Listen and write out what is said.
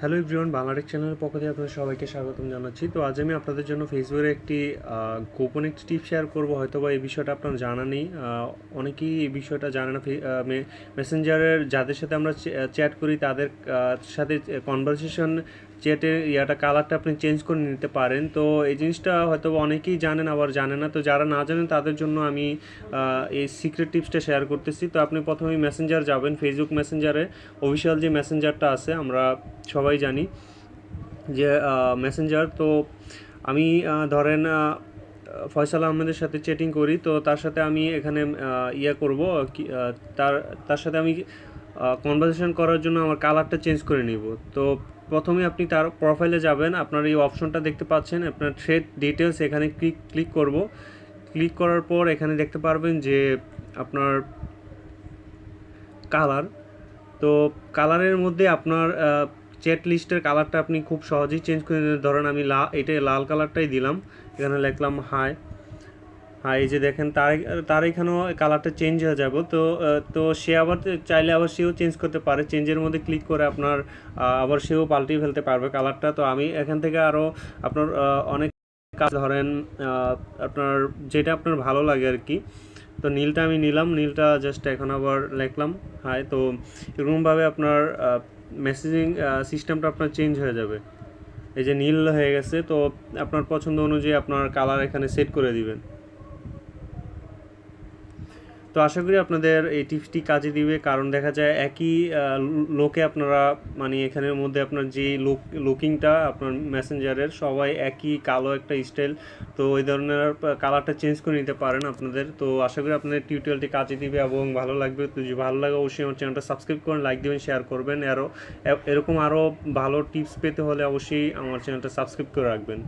Hello everyone, Bangla Tech চ্যানেলের পক্ষ থেকে আপনাদের সবাইকে স্বাগতম জানাচ্ছি। তো আজ আমি আপনাদের জন্য ফেসবুকের একটি গোপন একটি টিপ শেয়ার করব। হয়তোবা এই বিষয়টা আপনার জানা নেই, অনেকেই এই বিষয়টা জানে না। মেসেঞ্জারের যাদের সাথে আমরা চ্যাট করি তাদের সাথে কনভারসেশন চ্যাটের কালারটা আপনি চেঞ্জ করে নিতে পারেন। তো এই জিনিসটা হয়তো অনেকেই জানেন, আবার জানে না। তো যারা না জানেন তাদের জন্য আমি এই সিক্রেট টিপসটা শেয়ার করতেছি। তো আপনি প্রথমে মেসেঞ্জার যাবেন, ফেসবুক মেসেঞ্জারে অফিসিয়াল যে মেসেঞ্জারটা আছে আমরা সবাই জানি যে মেসেঞ্জার। তো আমি ধরেন ফয়সাল আহমেদের সাথে চ্যাটিং করি, তো তার সাথে আমি এখানে করব কি, তার তার সাথে আমি কনভারসেশন করার জন্য আমার কালারটা চেঞ্জ করে নিব। তো প্রথমে আপনি তার প্রোফাইলে যাবেন, আপনার এই অপশনটা দেখতে পাচ্ছেন, আপনার থ্রেড ডিটেলস, এখানে ক্লিক করব। ক্লিক করার পর এখানে দেখতে পারবেন যে আপনার কালার। তো কালারের মধ্যে আপনার চ্যাট লিস্টের কালারটা আপনি খুব সহজেই চেঞ্জ করে নিতে। ধরেন আমি এটাই লাল কালারটাই দিলাম, এখানে লিখলাম হাই হাই। এই যে দেখেন তার তার এখানেও কালারটা চেঞ্জ হয়ে যাব। তো সে আবার চাইলে আবার সেও চেঞ্জ করতে পারে, চেঞ্জের মধ্যে ক্লিক করে আপনার আবার সেও পাল্টিয়ে ফেলতে পারবে কালারটা। তো আমি এখান থেকে আরও আপনার অনেক কাজ, ধরেন আপনার যেটা আপনার ভালো লাগে আর কি। তো নীলটা আমি নিলাম, নীলটা জাস্ট এখন আবার লিখলাম হাই। তো এরকমভাবে আপনার মেসেজিং সিস্টেমটা আপনার চেঞ্জ হয়ে যাবে। এই যে নীল হয়ে গেছে, তো আপনার পছন্দ অনুযায়ী আপনার কালার এখানে সেট করে দিবেন। তো আশা করি আপনাদের এই টিপসটি কাজে দিবে, কারণ দেখা যায় একই লোকে আপনারা, মানে এখানের মধ্যে আপনার যে লুকিংটা আপনার মেসেঞ্জারের সবাই একই কালো একটা স্টাইল। তো ওই ধরনের কালারটা চেঞ্জ করে নিতে পারেন আপনাদের। তো আশা করি আপনাদের টিউটোরিয়ালটি কাজে দিবে এবং ভালো লাগবে। তো যদি ভালো লাগে অবশ্যই আমার চ্যানেলটা সাবস্ক্রাইব করেন, লাইক দেবেন, শেয়ার করবেন। এরকম আরও ভালো টিপস পেতে হলে অবশ্যই আমার চ্যানেলটা সাবস্ক্রাইব করে রাখবেন।